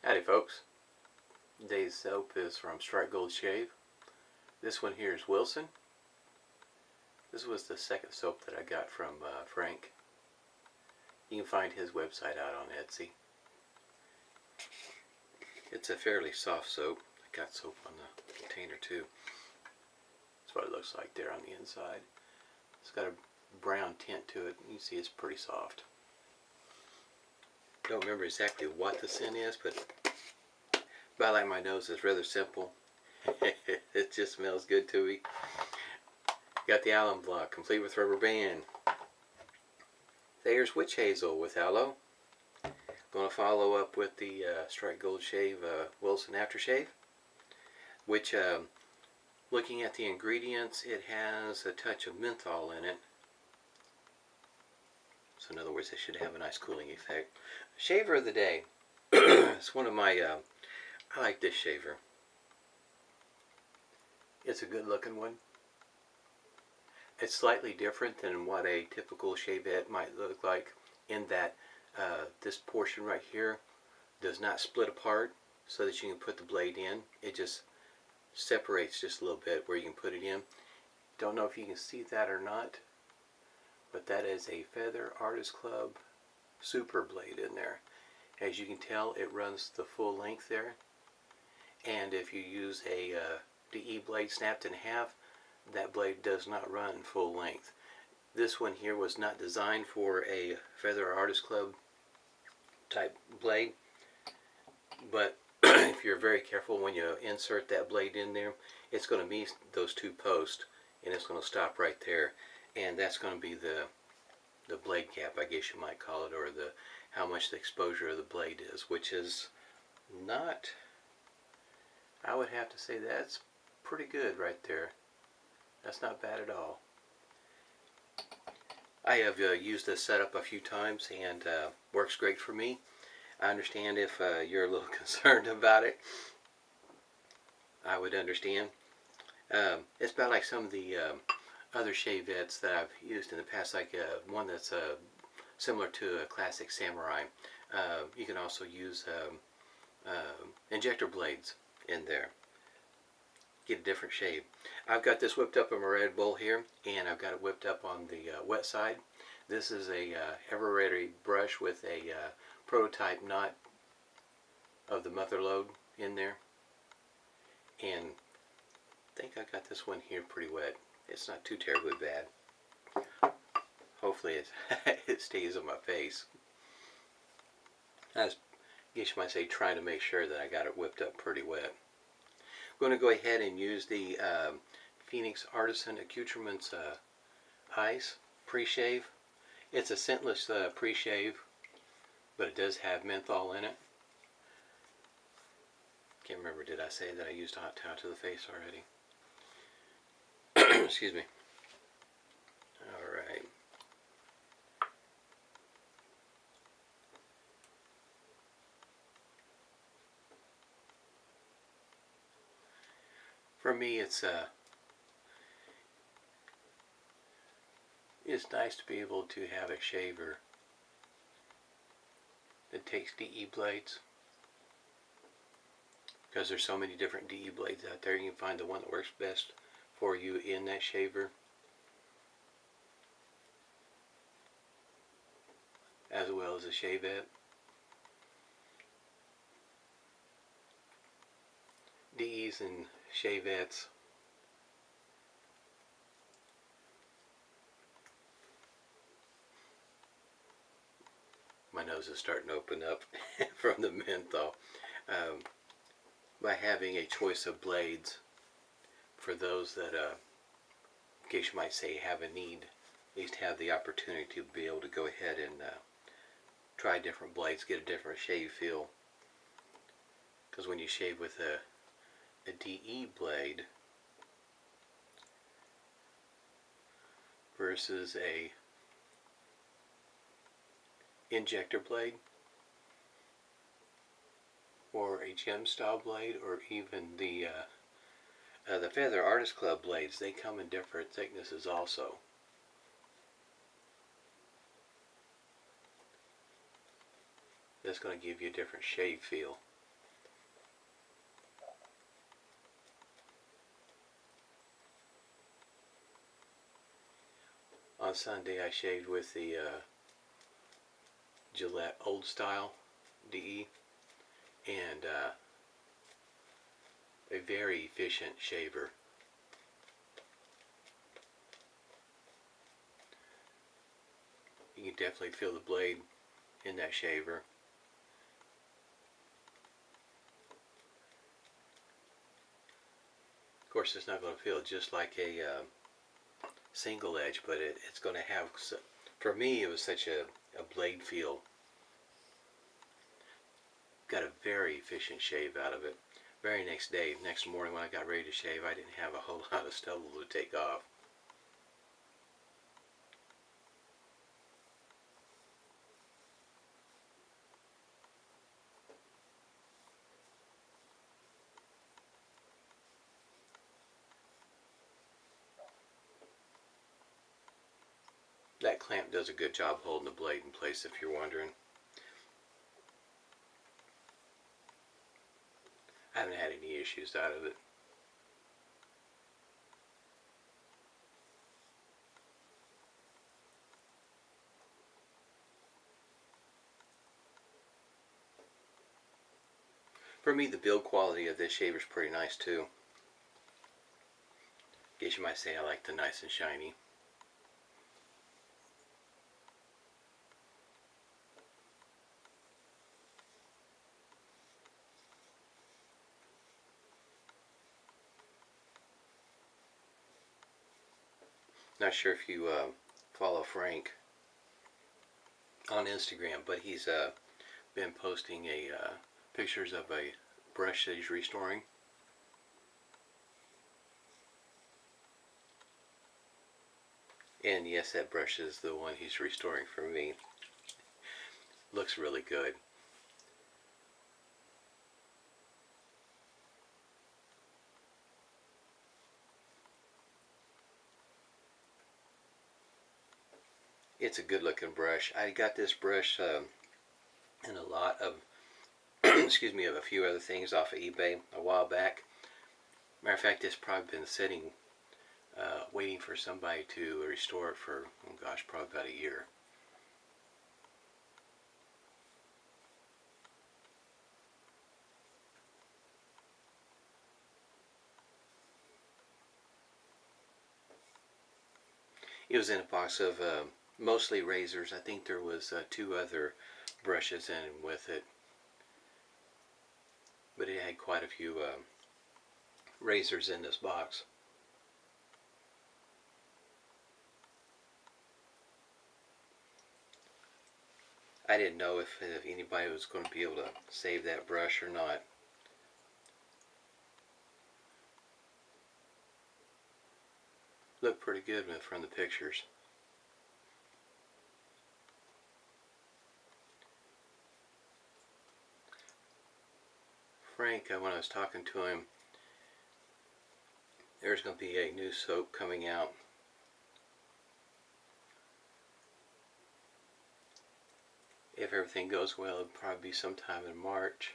Howdy folks, today's soap is from Strike Gold Shave. This one here is Wilson. This was the second soap that I got from Frank. You can find his website out on Etsy. It's a fairly soft soap. I got soap on the container too. That's what it looks like there on the inside. It's got a brown tint to it. You can see it's pretty soft. Don't remember exactly what the scent is, but about like my nose, it's rather simple. It just smells good to me. Got the alum block, complete with rubber band. Thayer's Witch Hazel with aloe. Going to follow up with the Strike Gold Shave Wilson aftershave, which, looking at the ingredients, it has a touch of menthol in it. So in other words, it should have a nice cooling effect. Shaver of the day. It's one of my, I like this shaver. It's a good looking one. It's slightly different than what a typical shavette might look like, in that this portion right here does not split apart so that you can put the blade in. It just separates just a little bit where you can put it in. Don't know if you can see that or not, but that is a Feather Artist Club super blade in there. As you can tell, it runs the full length there, and if you use a DE blade snapped in half, that blade does not run full length. This one here was not designed for a Feather Artist Club type blade, but if you're very careful when you insert that blade in there, it's going to meet those two posts and it's going to stop right there, and that's going to be the blade cap, I guess you might call it, or the how much the exposure of the blade is, which is not, I would have to say that's pretty good right there. That's not bad at all. I have used this setup a few times and works great for me. I understand if you're a little concerned about it. I would understand. It's about like some of the other shavettes that I've used in the past, like one that's similar to a classic samurai. You can also use injector blades in there. Get a different shave. I've got this whipped up in my red bowl here, and I've got it whipped up on the wet side. This is a ever ready brush with a prototype knot of the mother lode in there, and I think I got this one here pretty wet. It's not too terribly bad. Hopefully it stays on my face. I guess you might say trying to make sure that I got it whipped up pretty wet. I'm going to go ahead and use the Phoenix Artisan Accoutrements Ice pre-shave. It's a scentless pre-shave, but it does have menthol in it. Can't remember, did I say that I used a hot towel to the face already? Excuse me. Alright. For me, it's nice to be able to have a shaver that takes DE blades, because there's so many different DE blades out there. You can find the one that works best for you in that shaver, as well as a shavette. DEs and shavettes my nose is starting to open up from the menthol. By having a choice of blades for those that, in case you might say, have a need, at least have the opportunity to be able to go ahead and try different blades, get a different shave feel. Because when you shave with a DE blade versus a injector blade, or a gem style blade, or even the Feather Artist Club blades, they come in different thicknesses also. That's going to give you a different shave feel. On Sunday I shaved with the Gillette Old Style DE, and a very efficient shaver. You can definitely feel the blade in that shaver. Of course, it's not going to feel just like a single edge, but it's going to have, for me it was such a blade feel. Got a very efficient shave out of it. Very next morning when I got ready to shave, I didn't have a whole lot of stubble to take off. That clamp does a good job holding the blade in place, if you're wondering. I haven't had any issues out of it. For me, the build quality of this shaver is pretty nice too. Guess you might say I like the nice and shiny. Not sure if you follow Frank on Instagram, but he's been posting pictures of a brush that he's restoring. And yes, that brush is the one he's restoring for me. Looks really good. It's a good looking brush. I got this brush in a lot of excuse me, of a few other things off of eBay a while back. Matter of fact, it's probably been sitting waiting for somebody to restore it for, oh gosh, probably about a year. It was in a box of mostly razors. I think there was 2 other brushes in with it, but it had quite a few razors in this box. I didn't know if anybody was going to be able to save that brush or not. Looked pretty good from the pictures. Frank, when I was talking to him, there's going to be a new soap coming out. If everything goes well, it'll probably be sometime in March.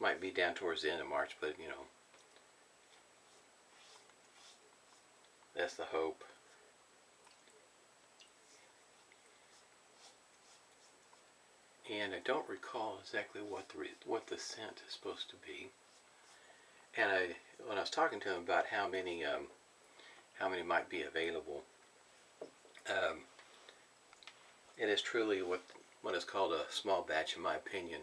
Might be down towards the end of March, but you know, that's the hope. And I don't recall exactly what the scent is supposed to be. And when I was talking to him about how many might be available, it is truly what is called a small batch, in my opinion.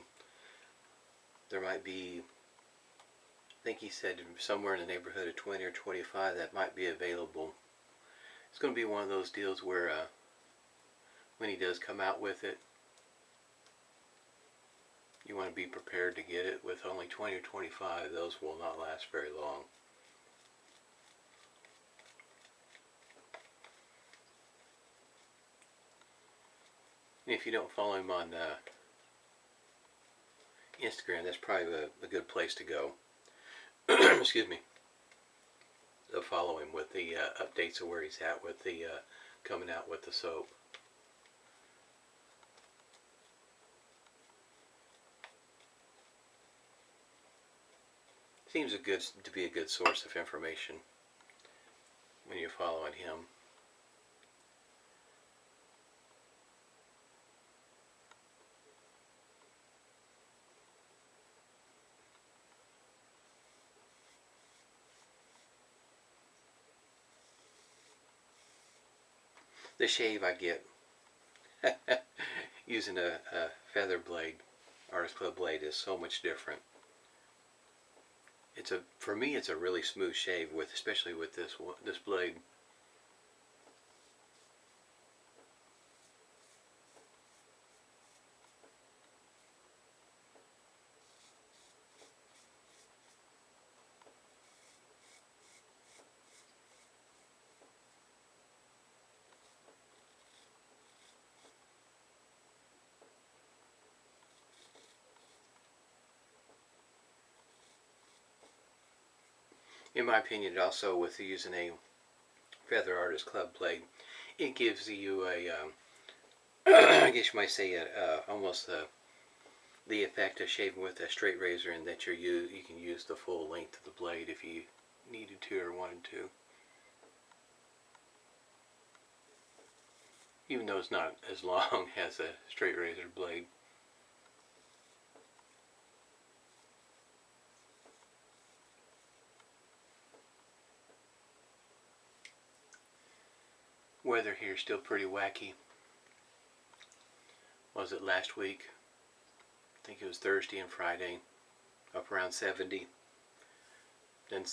There might be, I think he said somewhere in the neighborhood of 20 or 25 that might be available. It's going to be one of those deals where when he does come out with it, you want to be prepared to get it. With only 20 or 25, those will not last very long. If you don't follow him on Instagram, that's probably a good place to go. Excuse me. To follow him with the updates of where he's at with the coming out with the soap. Seems to be a good source of information. when you're following him. The shave I get using a feather blade, Artist Club blade, is so much different. For me, it's a really smooth shave, especially with this blade. In my opinion, also with using a Feather Artist Club blade, it gives you a, I guess you might say, almost the effect of shaving with a straight razor, in that you can use the full length of the blade if you needed to or wanted to. Even though it's not as long as a straight razor blade. Weather here is still pretty wacky. Was it last week? I think it was Thursday and Friday, up around 70. Then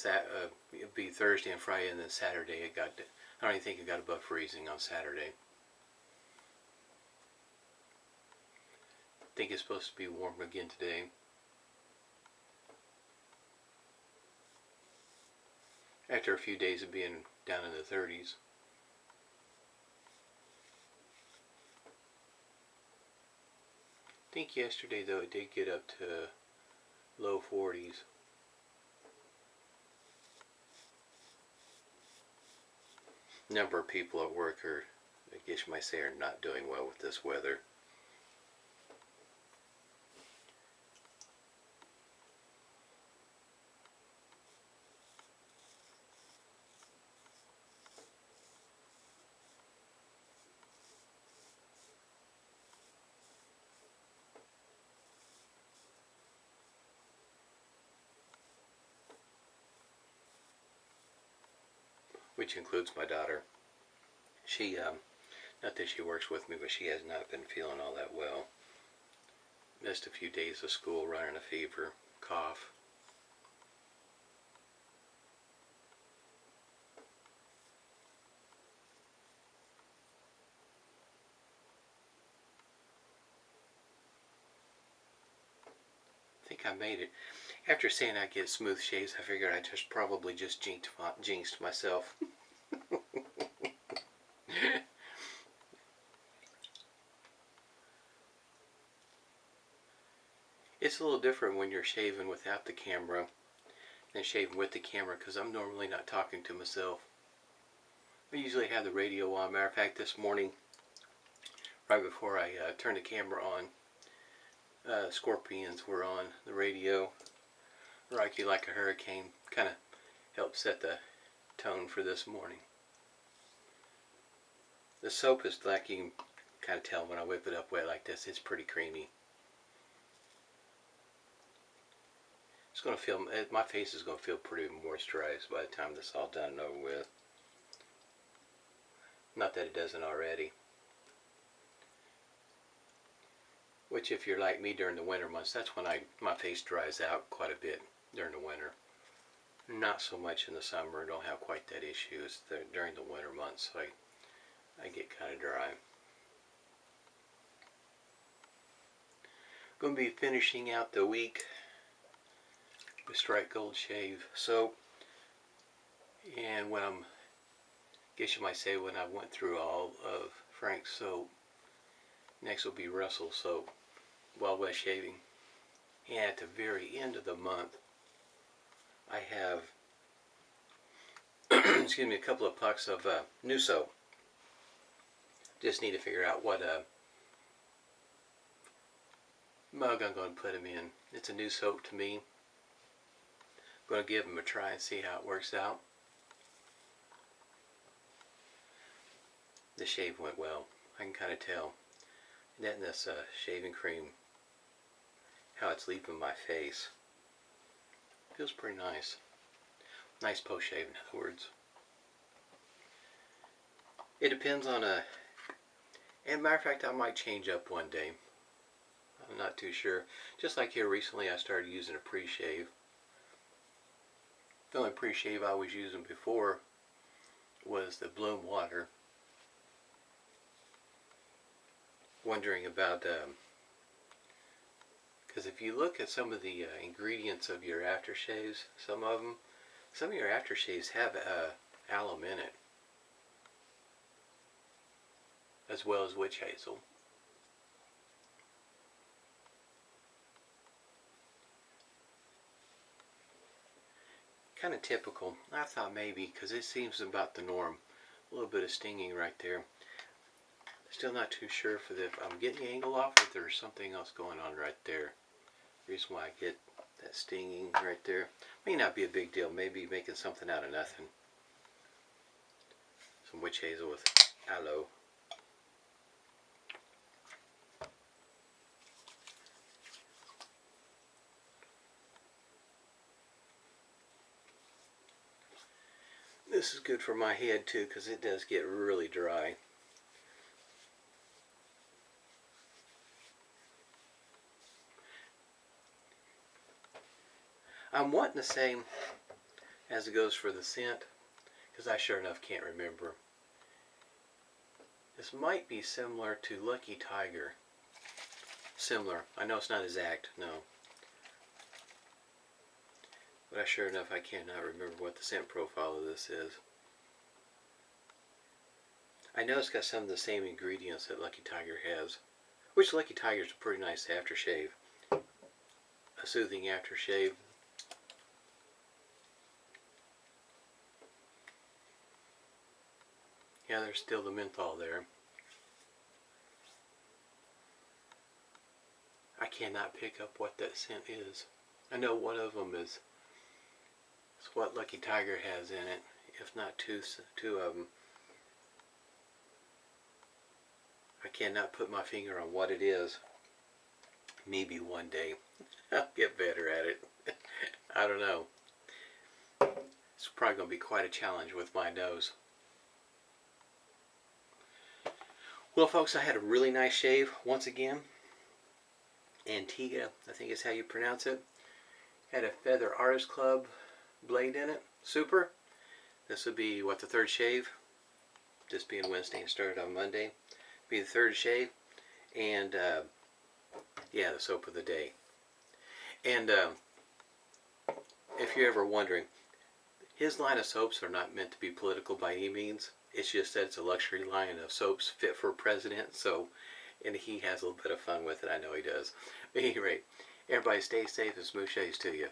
it'd be Thursday and Friday, and then Saturday I don't even think it got above freezing on Saturday. I think it's supposed to be warm again today. After a few days of being down in the 30s. I think yesterday, though, it did get up to low 40s. A number of people at work are, I guess you might say, are not doing well with this weather. Which includes my daughter. She, not that she works with me, but she has not been feeling all that well. Missed a few days of school, running a fever, cough. I think I made it. After saying I get smooth shaves, I figured I probably just jinxed myself. It's a little different when you're shaving without the camera than shaving with the camera, because I'm normally not talking to myself. I usually have the radio on. Matter of fact, this morning, right before I turned the camera on, Scorpions were on the radio. Rock You Like a Hurricane kind of helped set the tone for this morning. The soap is, like you can kind of tell when I whip it up wet like this, it's pretty creamy. It's going to feel, my face is going to feel pretty moisturized by the time this is all done and over with. Not that it doesn't already. Which, if you're like me during the winter months, that's when my face dries out quite a bit during the winter. Not so much in the summer. I don't have quite that issue. It's during the winter months I get kind of dry. Going to be finishing out the week with Strike Gold Shave soap. And when I guess you might say, when I went through all of Frank's soap, next will be Russell soap, Wild West Shaving. And at the very end of the month, I have excuse me, a couple of pucks of new soap. Just need to figure out what mug I'm going to put them in. It's a new soap to me. I'm going to give them a try and see how it works out. the shave went well. I can kind of tell. And then this shaving cream, how it's leaving my face. Feels pretty nice. Nice post shave, in other words. It depends on and matter of fact, I might change up one day. I'm not too sure. Just like here recently, I started using a pre-shave. The only pre-shave I was using before was the Bloom water. Wondering about, because if you look at some of the ingredients of your aftershaves, some of your aftershaves have alum in it, as well as witch hazel. Kind of typical. I thought maybe, because it seems about the norm. A little bit of stinging right there. Still not too sure if I'm getting the angle off, or if there's something else going on right there. Reason why I get that stinging right there. May not be a big deal. Maybe making something out of nothing. Some witch hazel with aloe. This is good for my head too, because it does get really dry. I'm wanting to say, as it goes for the scent, because I sure enough can't remember. This might be similar to Lucky Tiger. Similar. I know it's not exact, no. But I sure enough, I cannot remember what the scent profile of this is. I know it's got some of the same ingredients that Lucky Tiger has. Which Lucky Tiger is a pretty nice aftershave. A soothing aftershave. Yeah, there's still the menthol there. I cannot pick up what that scent is. I know one of them is what Lucky Tiger has in it, if not two of them. I cannot put my finger on what it is. Maybe one day I'll get better at it. I don't know. It's probably going to be quite a challenge with my nose. Well, folks, I had a really nice shave once again. Antiga, I think is how you pronounce it. Had a Feather Artist Club blade in it. Super. This would be, what, the third shave? This being Wednesday and started on Monday. Be the third shave. And, yeah, the soap of the day. And, if you're ever wondering, his line of soaps are not meant to be political by any means. It's just that it's a luxury line of soaps fit for a president. So, and he has a little bit of fun with it. I know he does. But at any rate, everybody stay safe and smooth shaves to you.